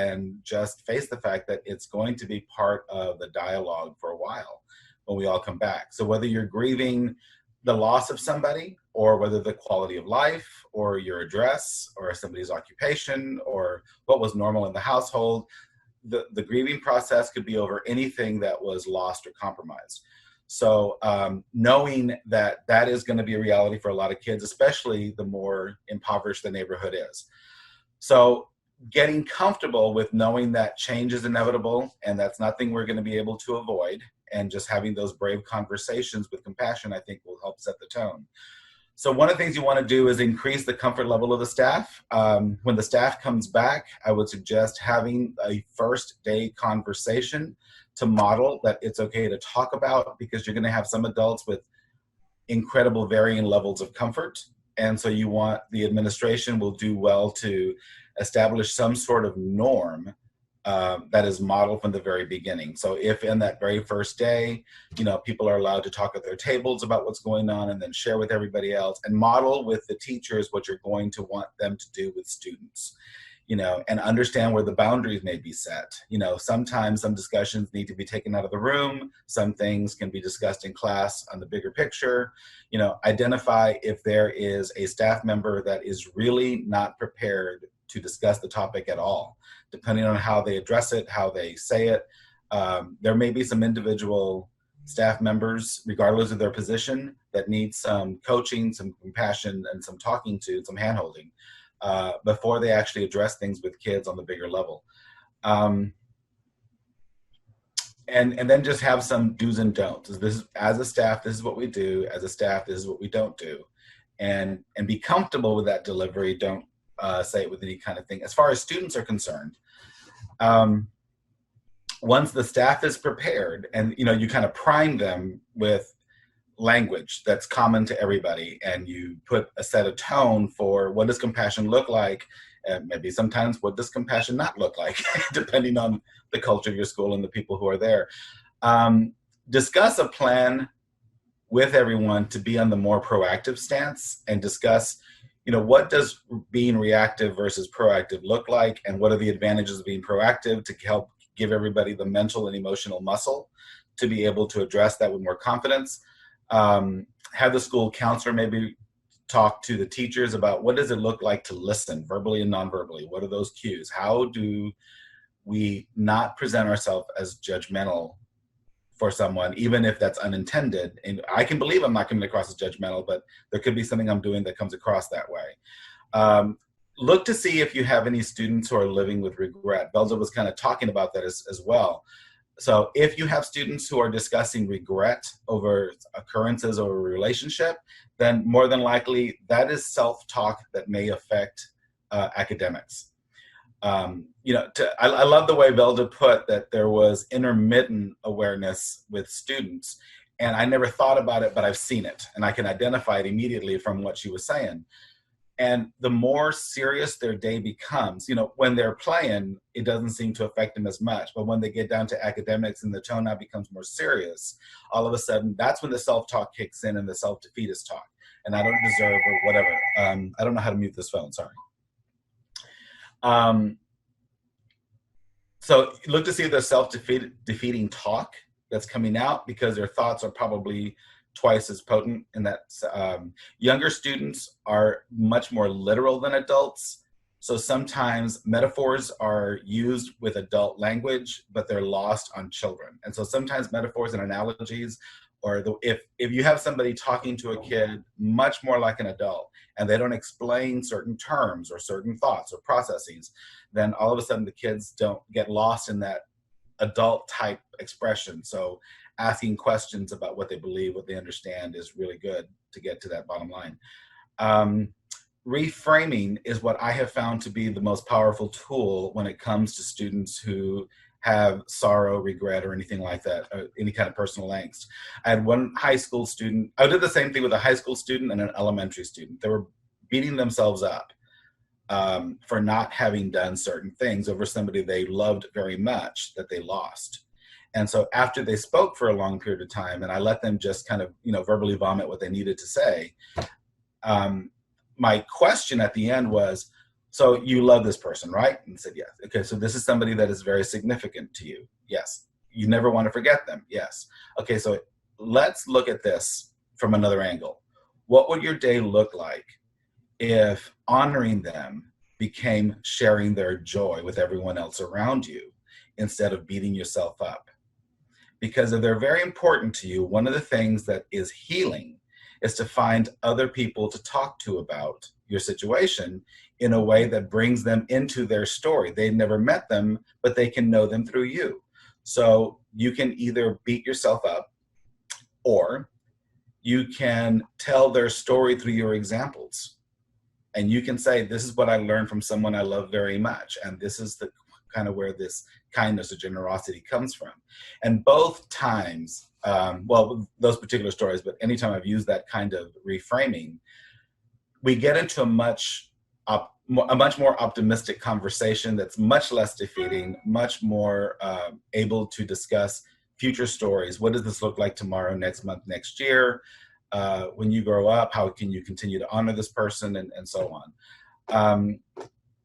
and just face the fact that it's going to be part of the dialogue for a while when we all come back. So whether you're grieving the loss of somebody, or whether the quality of life, or your address, or somebody's occupation, or what was normal in the household, the grieving process could be over anything that was lost or compromised. So knowing that that is going to be a reality for a lot of kids, especially the more impoverished the neighborhood is. So getting comfortable with knowing that change is inevitable and that's nothing we're going to be able to avoid, and just having those brave conversations with compassion, I think will help set the tone. So one of the things you want to do is increase the comfort level of the staff. When the staff comes back, I would suggest having a first day conversation to model that it's okay to talk about, because you're going to have some adults with incredible varying levels of comfort. And so the administration will do well to establish some sort of norm that is modeled from the very beginning. So if in that very first day, people are allowed to talk at their tables about what's going on and then share with everybody else, and model with the teachers what you're going to want them to do with students, and understand where the boundaries may be set. Sometimes some discussions need to be taken out of the room. Some things can be discussed in class on the bigger picture. Identify if there is a staff member that is really not prepared to discuss the topic at all, depending on how they address it, how they say it. There may be some individual staff members, regardless of their position, that need some coaching, some compassion, and some talking to, some hand-holding before they actually address things with kids on the bigger level. And then just have some do's and don'ts. As a staff, this is what we do. As a staff, this is what we don't do. And be comfortable with that delivery. Don't say it with any kind of thing. As far as students are concerned, once the staff is prepared, and you kind of prime them with language that's common to everybody, and you put a set of tone for what does compassion look like, and maybe sometimes what does compassion not look like, depending on the culture of your school and the people who are there. Discuss a plan with everyone to be on the more proactive stance, and discuss what does being reactive versus proactive look like, and what are the advantages of being proactive, to help give everybody the mental and emotional muscle to be able to address that with more confidence. Have the school counselor maybe talk to the teachers about what does it look like to listen verbally and non-verbally. What are those cues? How do we not present ourselves as judgmental for someone, even if that's unintended? And I can believe I'm not coming across as judgmental, but there could be something I'm doing that comes across that way. Look to see if you have any students who are living with regret. Belza was kind of talking about that as well. So if you have students who are discussing regret over occurrences or a relationship, then more than likely that is self-talk that may affect academics. I love the way Velda put that there was intermittent awareness with students, and I never thought about it, but I've seen it, and I can identify it immediately from what she was saying. And the more serious their day becomes, when they're playing, it doesn't seem to affect them as much. But when they get down to academics and the tone now becomes more serious, all of a sudden, that's when the self-talk kicks in and the self-defeatist talk. And I don't deserve or whatever. I don't know how to mute this phone, sorry. So look to see if there's self-defeating talk that's coming out, because their thoughts are probably twice as potent. And that younger students are much more literal than adults. So sometimes metaphors are used with adult language, but they're lost on children. And so sometimes metaphors and analogies, or if you have somebody talking to a kid much more like an adult, and they don't explain certain terms or certain thoughts or processes, then all of a sudden the kids don't get lost in that adult type expression. So asking questions about what they believe, what they understand is really good to get to that bottom line. Reframing is what I have found to be the most powerful tool when it comes to students who have sorrow, regret, or anything like that, or any kind of personal angst. I had one high school student, I did the same thing with a high school student and an elementary student. They were beating themselves up for not having done certain things over somebody they loved very much that they lost. And so after they spoke for a long period of time, and I let them just kind of, verbally vomit what they needed to say, my question at the end was, So you love this person, right? And said, yes. Okay, so this is somebody that is very significant to you. Yes. You never want to forget them. Yes. Okay, so let's look at this from another angle. What would your day look like if honoring them became sharing their joy with everyone else around you instead of beating yourself up? Because if they're very important to you, one of the things that is healing is to find other people to talk to about your situation in a way that brings them into their story. They've never met them, but they can know them through you. So you can either beat yourself up, or you can tell their story through your examples. And you can say, this is what I learned from someone I love very much. And this is the kind of where this kindness or generosity comes from. And both times, well, those particular stories, but anytime I've used that kind of reframing, we get into a much more optimistic conversation that's much less defeating, much more able to discuss future stories. What does this look like tomorrow, next month, next year? When you grow up, how can you continue to honor this person, and so on.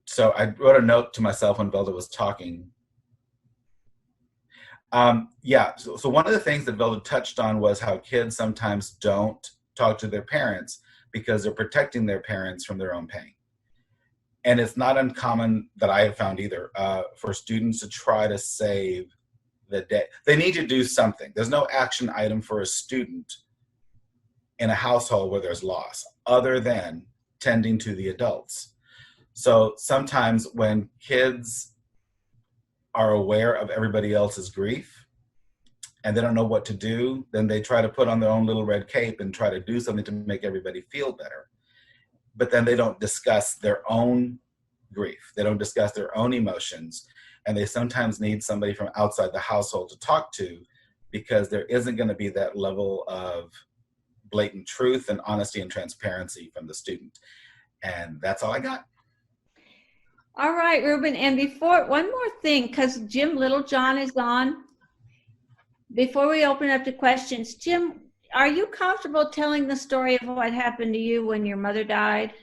So I wrote a note to myself when Velda was talking. So one of the things that Velda touched on was how kids sometimes don't talk to their parents because they're protecting their parents from their own pain. And it's not uncommon, that I have found either, for students to try to save the day. They need to do something. There's no action item for a student in a household where there's loss other than tending to the adults. So sometimes when kids are aware of everybody else's grief and they don't know what to do, then they try to put on their own little red cape and try to do something to make everybody feel better. But then they don't discuss their own grief. They don't discuss their own emotions. And they sometimes need somebody from outside the household to talk to, because there isn't going to be that level of blatant truth and honesty and transparency from the student. And that's all I got. All right, Ruben. And before, one more thing, because Jim Littlejohn is on. Before we open up to questions, Jim, are you comfortable telling the story of what happened to you when your mother died?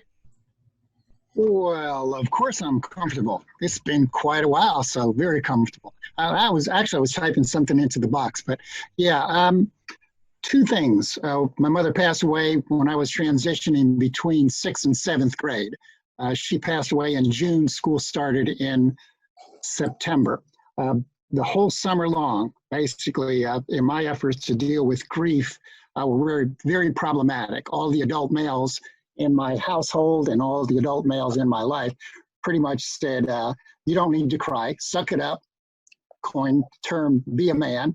Well, of course I'm comfortable. It's been quite a while, so very comfortable. I was typing something into the box, but yeah, two things. My mother passed away when I was transitioning between 6th and 7th grade. She passed away in June. School started in September. The whole summer long, basically, in my efforts to deal with grief, were very, very problematic. All the adult males in my household and all the adult males in my life pretty much said, you don't need to cry, suck it up, coined the term, be a man.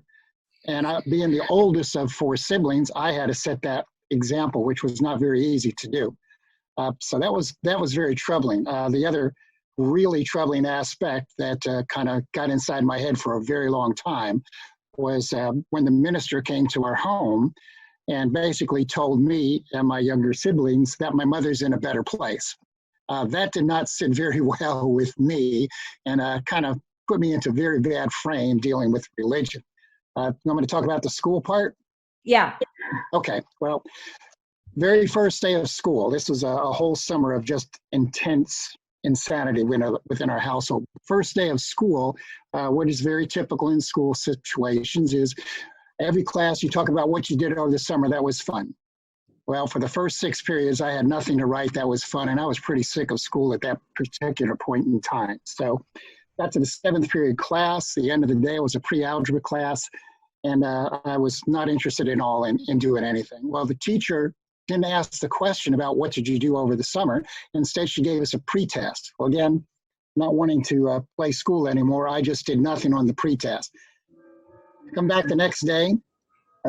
And being the oldest of 4 siblings, I had to set that example, which was not very easy to do. So that was very troubling. The other really troubling aspect that kind of got inside my head for a very long time was when the minister came to our home and basically told me and my younger siblings that my mother's in a better place. That did not sit very well with me, and kind of put me into a very bad frame dealing with religion. I'm going to talk about the school part? Yeah. Okay, well, very first day of school, this was a whole summer of just intense insanity within our household. First day of school, what is very typical in school situations is every class you talk about what you did over the summer. That was fun. Well, for the first 6 periods, I had nothing to write that was fun, and I was pretty sick of school at that particular point in time. So got to the 7th period class. The end of the day was a pre-algebra class, and I was not interested at all in doing anything. Well, the teacher didn't ask the question about what did you do over the summer. Instead, she gave us a pretest. Well, again, not wanting to play school anymore, I just did nothing on the pretest. Come back the next day,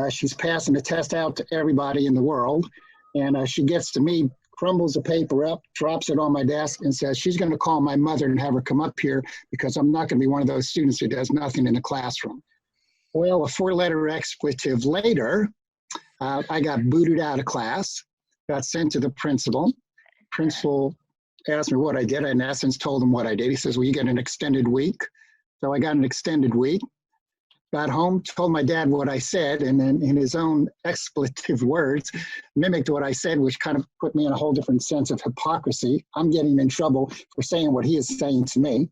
she's passing the test out to everybody in the world, and she gets to me, crumbles the paper up, drops it on my desk, and says she's going to call my mother and have her come up here because I'm not going to be one of those students who does nothing in the classroom. Well, a 4-letter expletive later, I got booted out of class, got sent to the principal. Principal asked me what I did. I, in essence, told him what I did. He says, well, you get an extended week. So I got an extended week. got home, told my dad what I said, and then in his own expletive words, mimicked what I said, which kind of put me in a whole different sense of hypocrisy. I'm getting in trouble for saying what he is saying to me.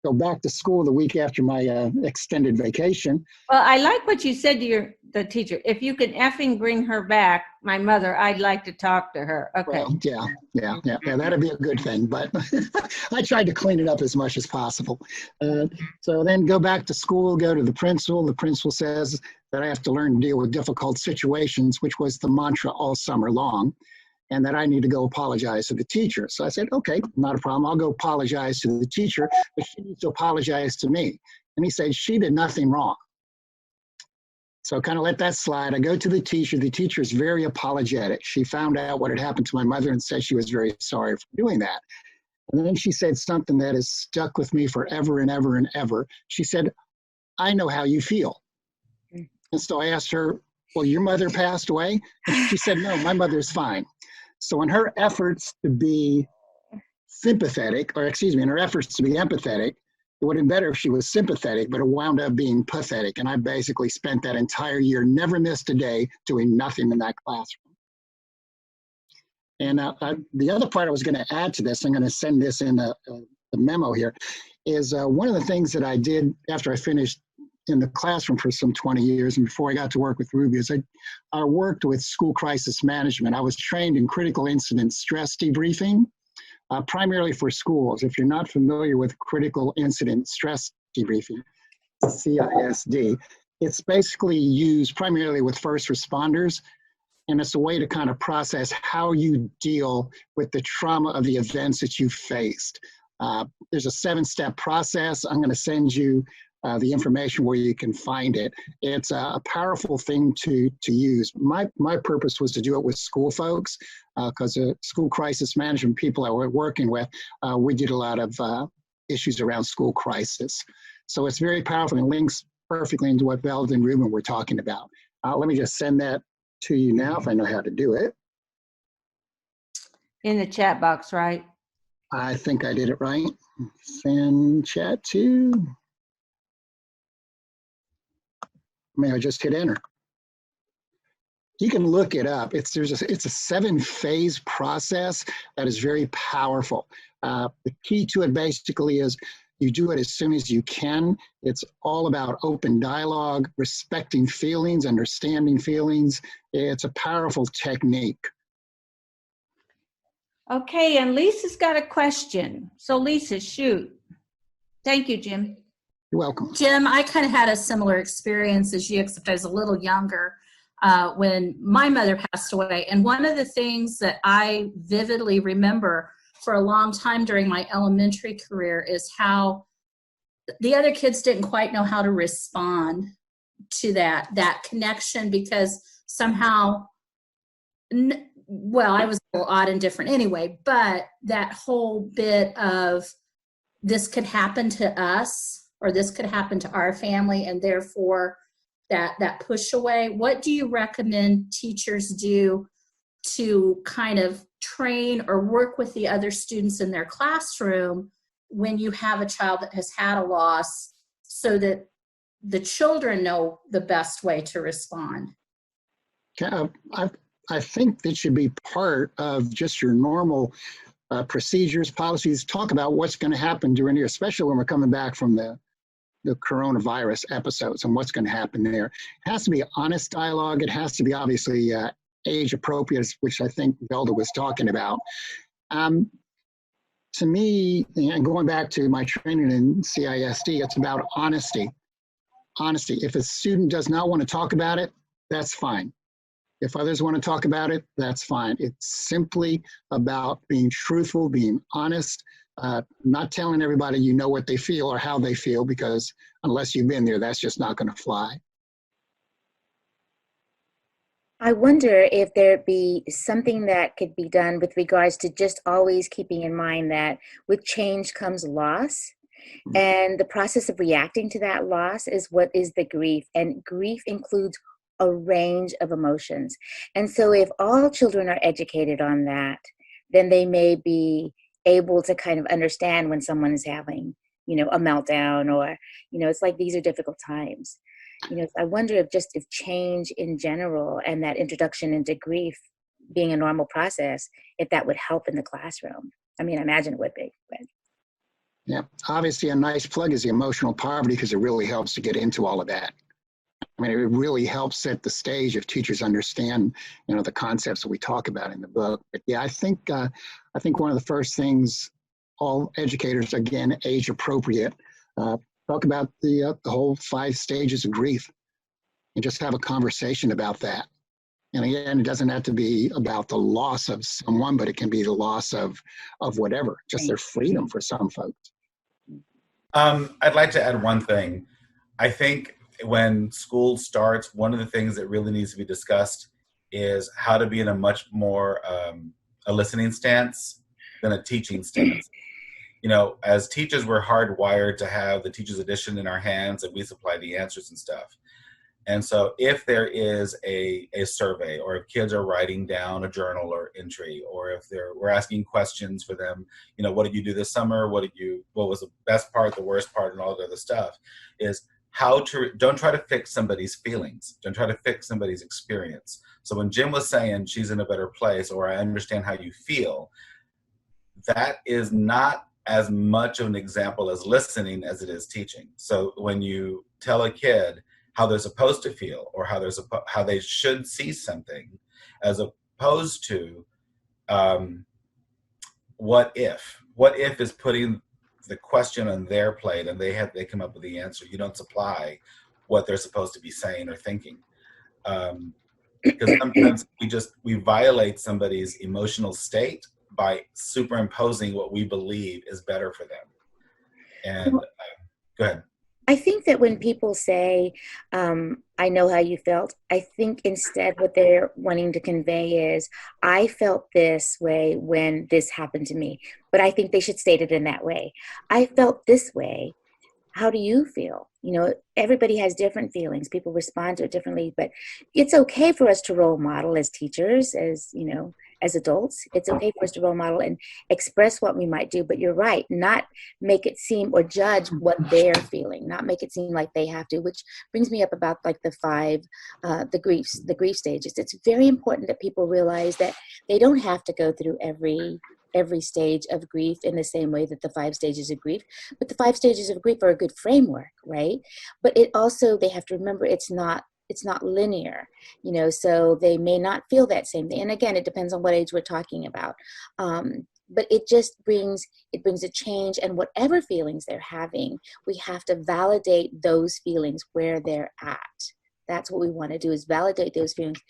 Go back to school the week after my extended vacation. Well, I like what you said to the teacher. If you can effing bring her back, my mother, I'd like to talk to her. Okay. Well, yeah, that'd be a good thing. But I tried to clean it up as much as possible. So then go back to school, go to the principal. The principal says that I have to learn to deal with difficult situations, which was the mantra all summer long, and that I need to go apologize to the teacher. So I said, okay, not a problem. I'll go apologize to the teacher, but she needs to apologize to me. And he said, she did nothing wrong. So kind of let that slide. I go to the teacher. The teacher is very apologetic. She found out what had happened to my mother and said she was very sorry for doing that. And then she said something that has stuck with me forever and ever and ever. She said, I know how you feel. And so I asked her, well, your mother passed away? And she said, no, my mother's fine. So in her efforts to be sympathetic, in her efforts to be empathetic, it would have been better if she was sympathetic, but it wound up being pathetic. And I basically spent that entire year, never missed a day, doing nothing in that classroom. And the other part I was going to add to this, I'm going to send this in a memo here, is one of the things that I did after I finished in the classroom for some 20 years and before I got to work with Ruby is I worked with school crisis management. I was trained in critical incident stress debriefing, primarily for schools. If you're not familiar with critical incident stress debriefing, CISD, it's basically used primarily with first responders, and it's a way to kind of process how you deal with the trauma of the events that you faced. There's a 7-step process. I'm going to send you the information where you can find it. It's a powerful thing to use. My purpose was to do it with school folks, because school crisis management people I was working with, we did a lot of issues around school crisis. So it's very powerful and links perfectly into what Velda and Ruben were talking about. Let me just send that to you now if I know how to do it. In the chat box, right? I think I did it right. Send chat to. May I just hit enter? You can look it up. It's a 7-phase process that is very powerful. The key to it basically is you do it as soon as you can. It's all about open dialogue, respecting feelings, understanding feelings. It's a powerful technique. Okay, and Lisa's got a question. So Lisa, shoot. Thank you, Jim. You're welcome. Jim, I kind of had a similar experience as you, except I was a little younger when my mother passed away. And one of the things that I vividly remember for a long time during my elementary career is how the other kids didn't quite know how to respond to that connection, because somehow, well, I was a little odd and different anyway, but that whole bit of this could happen to us, or this could happen to our family, and therefore that push away. What do you recommend teachers do to kind of train or work with the other students in their classroom when you have a child that has had a loss, so that the children know the best way to respond? Yeah, I think that should be part of just your normal procedures, policies. Talk about what's going to happen during the year, especially when we're coming back from the coronavirus episodes and what's going to happen there. It has to be honest dialogue. It has to be obviously age appropriate, which I think Velda was talking about. To me, and going back to my training in CISD, it's about honesty. Honesty. If a student does not want to talk about it, that's fine. If others want to talk about it, that's fine. It's simply about being truthful, being honest, not telling everybody you know what they feel or how they feel, because unless you've been there, that's just not going to fly. I wonder if there'd be something that could be done with regards to just always keeping in mind that with change comes loss. And the process of reacting to that loss is what is the grief. And grief includes a range of emotions. And so if all children are educated on that, then they may be able to kind of understand when someone is having, a meltdown, or, it's like these are difficult times. I wonder if change in general and that introduction into grief being a normal process, if that would help in the classroom. I mean, I imagine it would be. But. Yeah, obviously a nice plug is the emotional poverty, because it really helps to get into all of that. I mean, it really helps set the stage if teachers understand, the concepts that we talk about in the book. But yeah, I think one of the first things all educators, again, age appropriate, talk about the whole 5 stages of grief, and just have a conversation about that. And again, it doesn't have to be about the loss of someone, but it can be the loss of whatever, just their freedom for some folks. I'd like to add one thing. I think when school starts, one of the things that really needs to be discussed is how to be in a much more a listening stance than a teaching stance. As teachers, we're hardwired to have the teacher's edition in our hands, and we supply the answers and stuff. And so if there is a survey, or if kids are writing down a journal or entry, or if we're asking questions for them, what did you do this summer? What was the best part, the worst part, and all that other stuff, is don't try to fix somebody's feelings. Don't try to fix somebody's experience. So when Jim was saying she's in a better place, or I understand how you feel, that is not as much of an example as listening as it is teaching. So when you tell a kid how they're supposed to feel, or how they should see something, as opposed to what if is putting the question on their plate, and they come up with the answer. You don't supply what they're supposed to be saying or thinking, because sometimes we violate somebody's emotional state by superimposing what we believe is better for them. And go ahead. I think that when people say, I know how you felt, I think instead what they're wanting to convey is, I felt this way when this happened to me. But I think they should state it in that way. I felt this way. How do you feel? Everybody has different feelings. People respond to it differently, but it's okay for us to role model as teachers, as adults. It's okay for us to role model and express what we might do, but you're right, not make it seem or judge what they're feeling, not make it seem like they have to, which brings me up about like the 5, the grief stages. It's very important that people realize that they don't have to go through every stage of grief in the same way that the 5 stages of grief, but the 5 stages of grief are a good framework, right? But it also, they have to remember it's not linear, so they may not feel that same thing. And again, it depends on what age we're talking about. But it just brings a change, and whatever feelings they're having, we have to validate those feelings where they're at. That's what we want to do, is validate those feelings.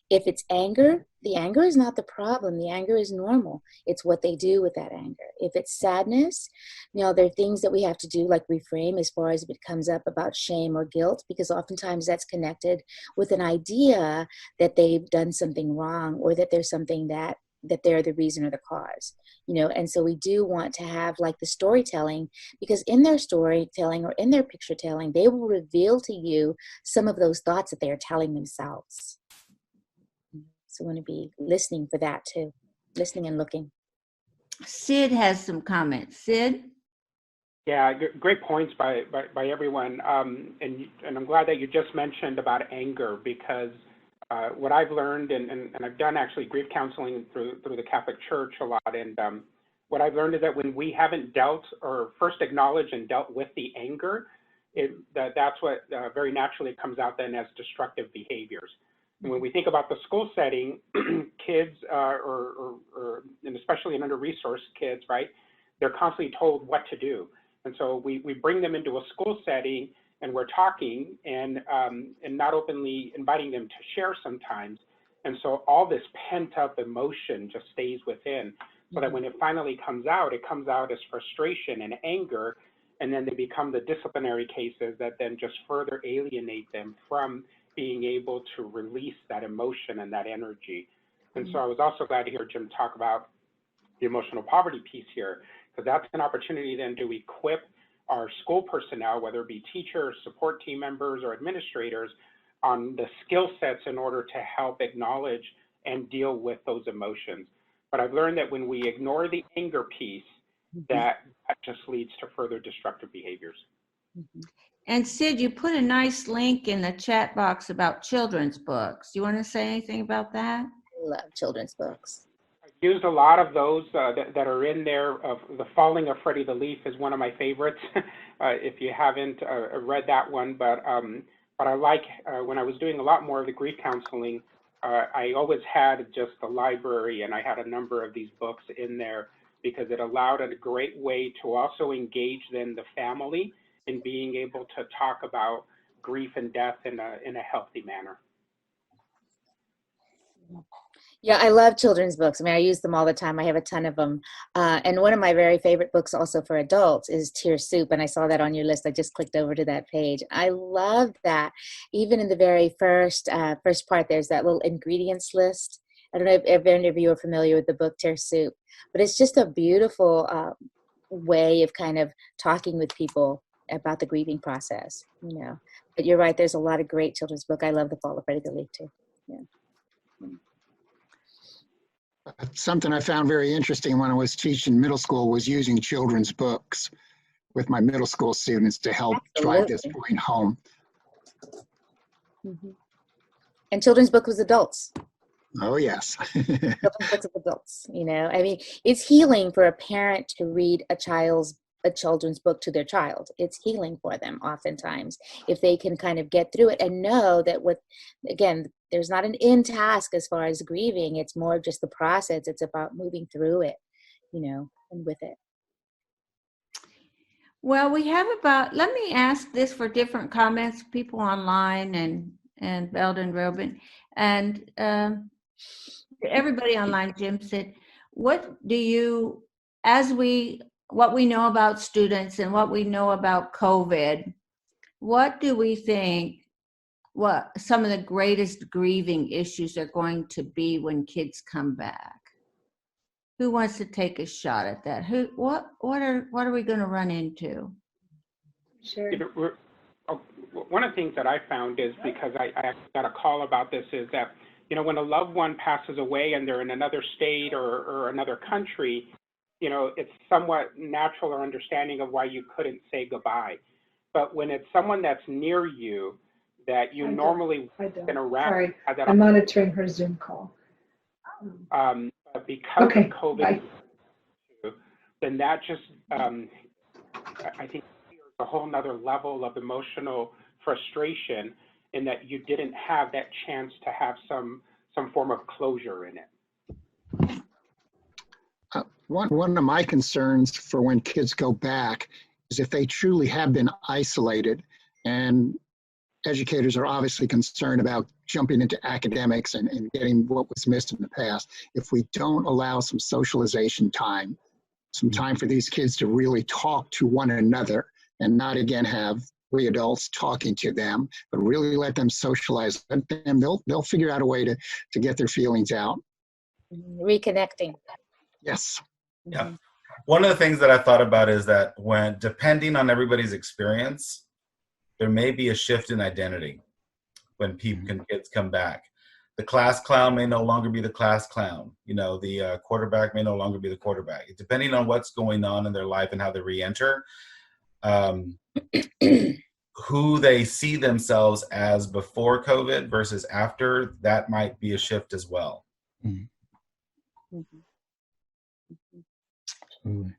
If it's anger, the anger is not the problem. The anger is normal. It's what they do with that anger. If it's sadness, there are things that we have to do, like reframe as far as if it comes up about shame or guilt, because oftentimes that's connected with an idea that they've done something wrong, or that there's something that they're the reason or the cause, and so we do want to have like the storytelling, because in their storytelling or in their picture telling, they will reveal to you some of those thoughts that they are telling themselves. So we want to be listening for that too, listening and looking. Sid has some comments. Sid? Yeah, great points by everyone, and I'm glad that you just mentioned about anger, because what I've learned, and I've done actually grief counseling through the Catholic Church a lot, and what I've learned is that when we haven't dealt or first acknowledged and dealt with the anger, that's what very naturally comes out then as destructive behaviors. And when we think about the school setting, kids, and especially in under-resourced kids, right, they're constantly told what to do. And so we bring them into a school setting, and we're talking and not openly inviting them to share sometimes. And so all this pent up emotion just stays within, so that when it finally comes out, it comes out as frustration and anger, and then they become the disciplinary cases that then just further alienate them from being able to release that emotion and that energy. And so I was also glad to hear Jim talk about the emotional poverty piece here, because that's an opportunity then to equip our school personnel, whether it be teachers, support team members, or administrators, on the skill sets in order to help acknowledge and deal with those emotions. But I've learned that when we ignore the anger piece, that just leads to further destructive behaviors. Mhm. And Sid, you put a nice link in the chat box about children's books. You want to say anything about that? I love children's books. I've used a lot of those that are in there. The Falling of Freddie the Leaf is one of my favorites. If you haven't read that one, but I like when I was doing a lot more of the grief counseling, I always had just the library, and I had a number of these books in there because it allowed a great way to also engage then the family in being able to talk about grief and death in a healthy manner. Yeah, I love children's books. I mean, I use them all the time. I have a ton of them. And one of my very favorite books also for adults is Tear Soup. And I saw that on your list. I just clicked over to that page. I love that. Even in the very first part, there's that little ingredients list. I don't know if any of you are familiar with the book Tear Soup, but it's just a beautiful way of kind of talking with people about the grieving process, you know. But you're right, there's a lot of great children's book. I love The Fall of Freddie the Leaf too. Yeah. Something I found very interesting when I was teaching middle school was using children's books with my middle school students to help drive this point home. Mm-hmm. And children's book was adults. Oh, yes. Children's books of adults, you know. I mean, it's healing for a parent to read a children's book to their child. It's healing for them oftentimes if they can kind of get through it and know that again, there's not an end task as far as grieving. It's more of just the process. It's about moving through it, you know, and with it. Well, we have let me ask this for different comments, people online and Belden Robin, and everybody online. Jim said, what we know about students and what we know about COVID, what do we think what some of the greatest grieving issues are going to be when kids come back? Who wants to take a shot at that? What are we going to run into? Sure. One of the things that I found is, because I got a call about this, is that, you know, when a loved one passes away and they're in another state or another country, you know, it's somewhat natural or understanding of why you couldn't say goodbye. But when it's someone that's near you that you normally been around. Sorry, I'm monitoring her Zoom call. Because of COVID, then that just, I think, a whole nother level of emotional frustration in that you didn't have that chance to have some form of closure in it. One of my concerns for when kids go back is if they truly have been isolated, and educators are obviously concerned about jumping into academics and getting what was missed in the past. If we don't allow some socialization time, some time for these kids to really talk to one another and not again have we adults talking to them, but really let them socialize, let them, they'll figure out a way to get their feelings out. Reconnecting. Yes. Yeah. One of the things that I thought about is that depending on everybody's experience, there may be a shift in identity when kids come back. The class clown may no longer be the class clown. You know, the quarterback may no longer be the quarterback. Depending on what's going on in their life and how they re-enter, who they see themselves as before COVID versus after, that might be a shift as well. Mm-hmm. Absolutely.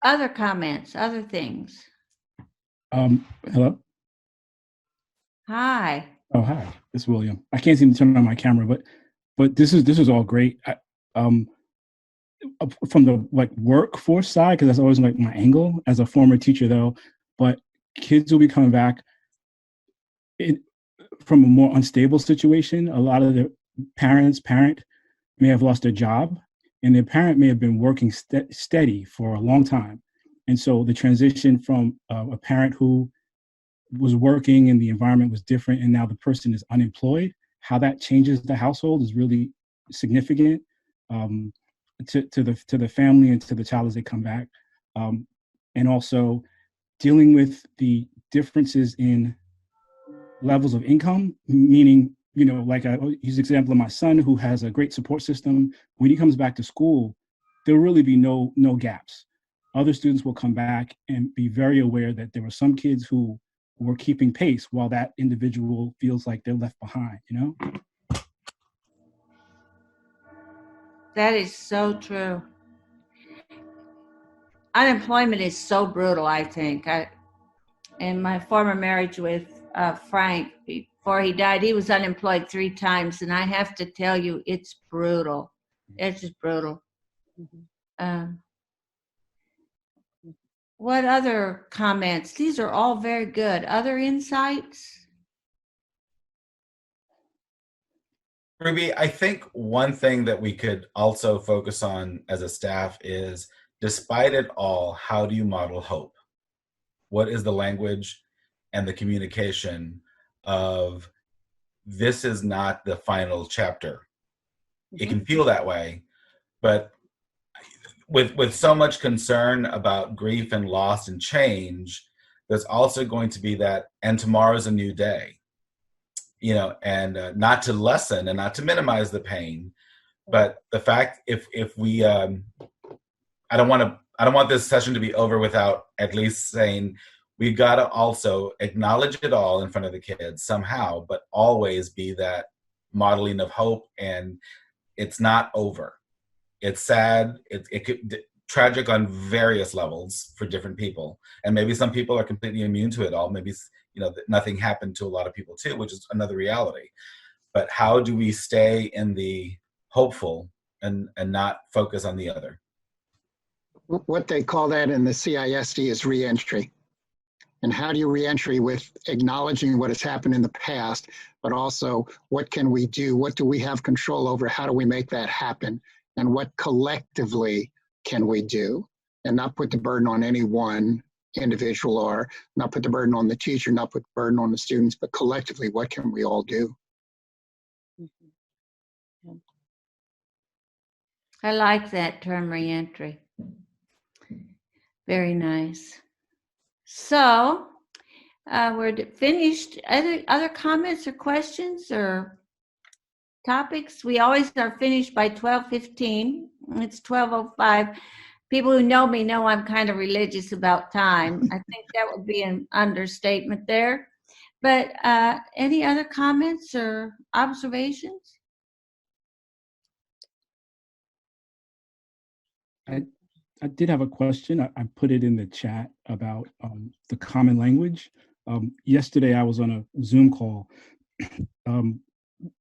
Other comments, other things. Hello? Hi. Oh, hi. It's William. I can't seem to turn on my camera, but this is all great. From the workforce side, because that's always my angle as a former teacher, though. But kids will be coming back from a more unstable situation. A lot of the parent may have lost their job, and their parent may have been working steady for a long time. And so the transition from a parent who was working and the environment was different, and now the person is unemployed, how that changes the household is really significant to the family and to the child as they come back. And also dealing with the differences in levels of income, meaning, you know, like I use the example of my son who has a great support system. When he comes back to school, there'll really be no gaps. Other students will come back and be very aware that there were some kids who we're keeping pace while that individual feels like they're left behind, you know? That is so true. Unemployment is so brutal, I think. In my former marriage with Frank, before he died, he was unemployed 3 times. And I have to tell you, it's brutal. It's just brutal. What other comments? These are all very good. Other insights? Ruby, I think one thing that we could also focus on as a staff is, despite it all, how do you model hope? What is the language and the communication of, this is not the final chapter? It can feel that way, but with so much concern about grief and loss and change, there's also going to be that, and tomorrow's a new day, you know, and not to lessen and not to minimize the pain, but the fact, if we, I don't want this session to be over without at least saying, we've got to also acknowledge it all in front of the kids somehow, but always be that modeling of hope. And it's not over. It's sad. It could tragic on various levels for different people. And maybe some people are completely immune to it all. Maybe, you know, nothing happened to a lot of people too, which is another reality. But how do we stay in the hopeful and not focus on the other? What they call that in the CISD is reentry. And how do you reentry with acknowledging what has happened in the past, but also what can we do? What do we have control over? How do we make that happen? And what collectively can we do? And not put the burden on any one individual, or not put the burden on the teacher, not put the burden on the students, but collectively, what can we all do? I like that term, reentry. Very nice. So we're finished. Other comments or questions or topics? We always are finished by 12:15. It's 12:05. People who know me know I'm kind of religious about time. I think that would be an understatement there. But any other comments or observations? I did have a question. I put it in the chat about the common language. Yesterday, I was on a Zoom call.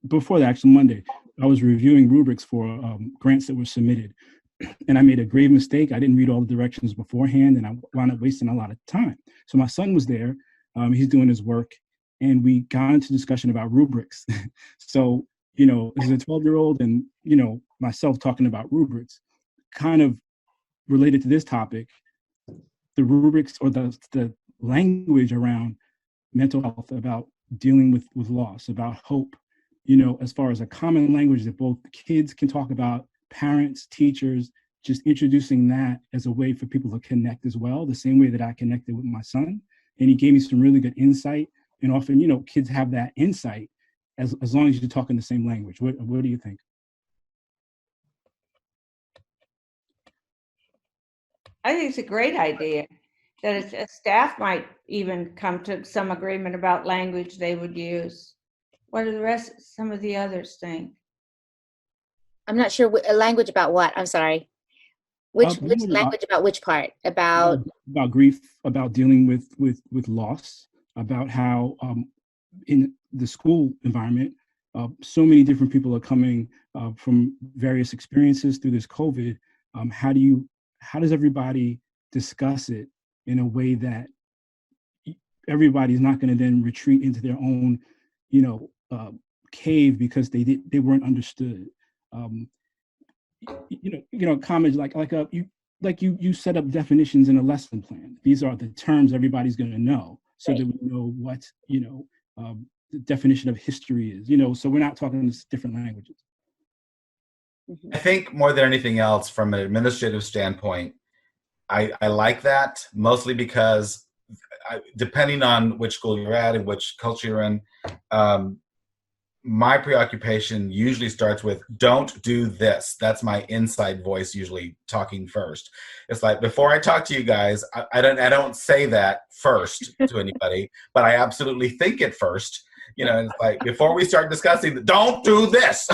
Before that, actually Monday, I was reviewing rubrics for grants that were submitted. And I made a grave mistake. I didn't read all the directions beforehand, and I wound up wasting a lot of time. So my son was there. He's doing his work, and we got into discussion about rubrics. So, you know, as a 12-year-old and, you know, myself talking about rubrics, kind of related to this topic, the rubrics or the language around mental health, about dealing with loss, about hope, you know, as far as a common language that both kids can talk about, parents, teachers, just introducing that as a way for people to connect as well, the same way that I connected with my son. And he gave me some really good insight. And often, you know, kids have that insight as long as you're talking the same language. What do you think? I think it's a great idea that a staff might even come to some agreement about language they would use. What do some of the others think? I'm not sure. A language about what? I'm sorry. Which language about which part? About grief, about dealing with loss, about how in the school environment, so many different people are coming from various experiences through this COVID. How does everybody discuss it in a way that everybody's not going to then retreat into their own, you know, cave because they weren't understood? You know, comments like you set up definitions in a lesson plan. These are the terms everybody's going to know, so that we know what, you know, the definition of history is. You know, so we're not talking different languages. I think more than anything else, from an administrative standpoint, I like that, mostly because depending on which school you're at and which culture you're in, my preoccupation usually starts with, don't do this. That's my inside voice usually talking first. It's like, before I talk to you guys, I don't say that first to anybody, but I absolutely think it first. You know, it's like, before we start discussing, don't do this.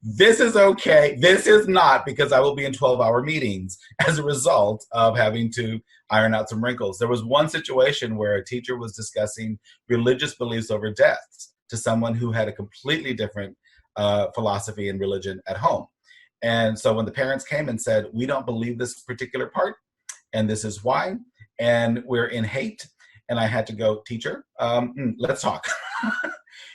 This is okay. This is not, because I will be in 12-hour meetings as a result of having to iron out some wrinkles. There was one situation where a teacher was discussing religious beliefs over death to someone who had a completely different philosophy and religion at home. And so when the parents came and said, we don't believe this particular part, and this is why, and we're in hate, and I had to go, teacher, let's talk.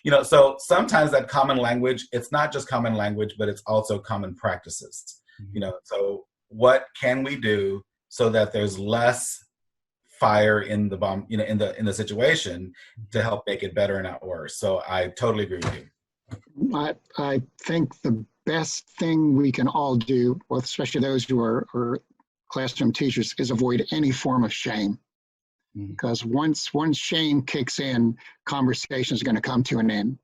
You know, so sometimes that common language, it's not just common language, but it's also common practices. You know, so what can we do so that there's less fire in the bomb, you know, in the situation, to help make it better and not worse? So I totally agree with you. I think the best thing we can all do, well, especially those who are classroom teachers, is avoid any form of shame. Because once shame kicks in, conversation is going to come to an end.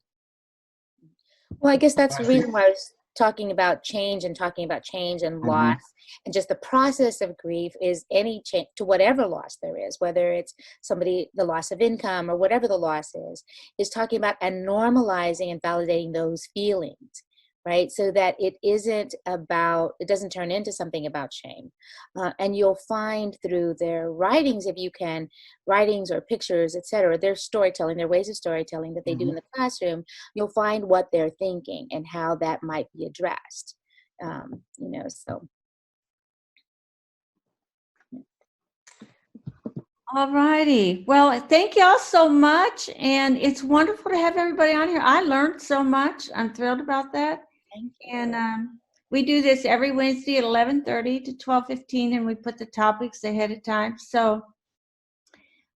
Well, I guess that's the reason why I was talking about change and loss, and just the process of grief is any change to whatever loss there is, whether it's the loss of income or whatever the loss is talking about and normalizing and validating those feelings, right? So that it doesn't turn into something about shame. And you'll find through their writings, if you can, writings or pictures, etc., their storytelling, their ways of storytelling that they do in the classroom, you'll find what they're thinking and how that might be addressed. You know, so. All righty. Well, thank y'all so much. And it's wonderful to have everybody on here. I learned so much. I'm thrilled about that. Thank you. And we do this every Wednesday at 11:30 to 12:15, and we put the topics ahead of time. So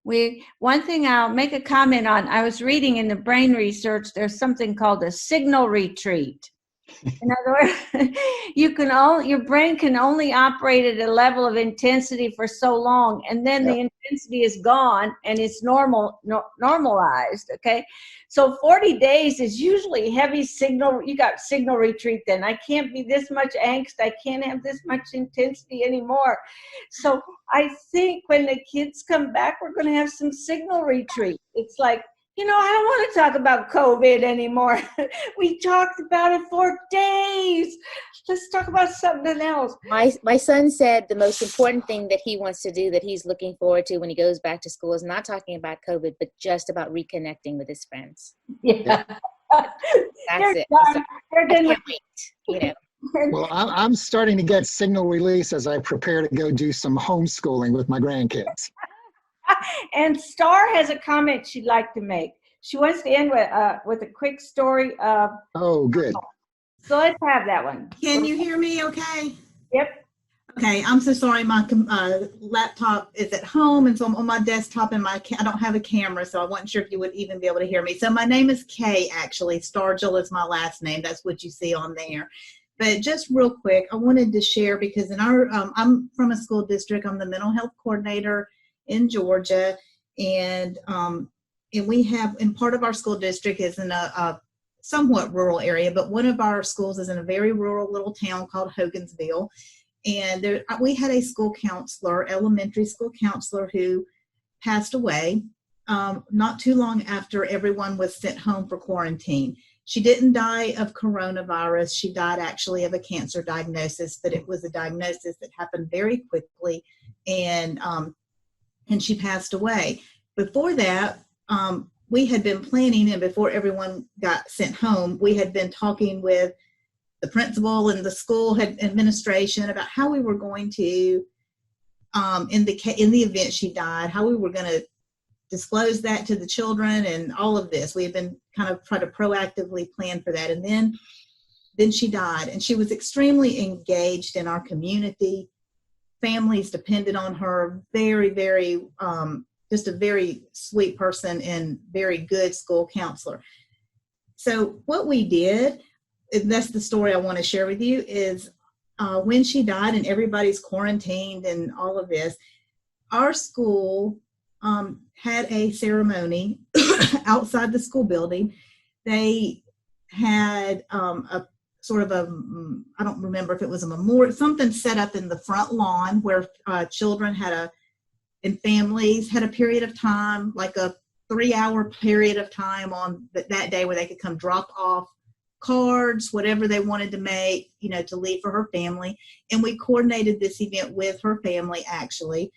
one thing I'll make a comment on, I was reading in the brain research, there's something called a signal retreat. In other words, your brain can only operate at a level of intensity for so long, and then the intensity is gone and it's normalized. Okay, so 40 days is usually heavy signal. You got signal retreat. Then I can't be this much angst. I can't have this much intensity anymore. So I think when the kids come back, we're going to have some signal retreat. It's like, I don't want to talk about COVID anymore. We talked about it for days. Let's talk about something else. My son said the most important thing that he wants to do, that he's looking forward to when he goes back to school, is not talking about COVID, but just about reconnecting with his friends. Yeah. That's it. So I can't wait, Well, I'm starting to get signal release as I prepare to go do some homeschooling with my grandkids. And Star has a comment she'd like to make. She wants to end with a quick story of. Oh, good. So let's have that one. Can you hear me okay? Yep. Okay, I'm so sorry. My laptop is at home, and so I'm on my desktop, and I don't have a camera, so I wasn't sure if you would even be able to hear me. So my name is Kay, actually. Stargell is my last name. That's what you see on there. But just real quick, I wanted to share, because in our I'm from a school district. I'm the mental health coordinator in Georgia, and we have, and part of our school district is in a somewhat rural area, but one of our schools is in a very rural little town called Hogansville, and we had a school counselor, elementary school counselor, who passed away not too long after everyone was sent home for quarantine. She didn't die of coronavirus. She died actually of a cancer diagnosis, but it was a diagnosis that happened very quickly, and she passed away. Before that, we had been planning, and before everyone got sent home, we had been talking with the principal and the school administration about how we were going to, in the event she died, how we were going to disclose that to the children and all of this. We had been kind of trying to proactively plan for that. And then she died, and she was extremely engaged in our community. Families depended on her. Very, very, just a very sweet person and very good school counselor. So what we did, and that's the story I want to share with you, is when she died and everybody's quarantined and all of this, our school had a ceremony outside the school building. They had a sort of a, I don't remember if it was a memorial, something set up in the front lawn where children and families had a period of time, like a 3-hour period of time on that day where they could come drop off cards, whatever they wanted to make, to leave for her family. And we coordinated this event with her family, actually.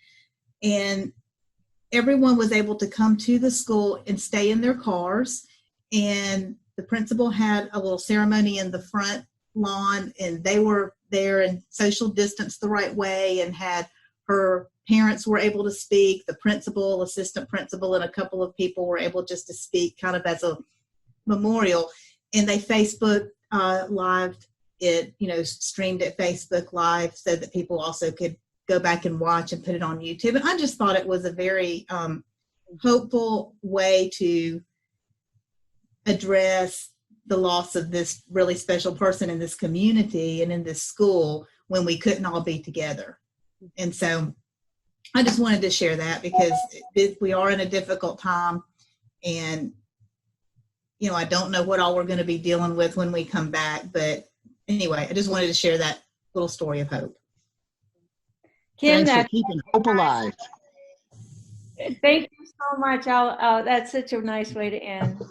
And everyone was able to come to the school and stay in their cars. And the principal had a little ceremony in the front lawn, and they were there and social distanced the right way, and had her parents were able to speak, the principal, assistant principal, and a couple of people were able just to speak kind of as a memorial. And they Facebook live it, streamed it Facebook Live so that people also could go back and watch and put it on YouTube. And I just thought it was a very hopeful way to address the loss of this really special person in this community and in this school when we couldn't all be together. And so I just wanted to share that because we are in a difficult time, and I don't know what all we're going to be dealing with when we come back. But anyway, I just wanted to share that little story of hope. Kim, Thanks for keeping hope alive. Thank you so much. That's such a nice way to end.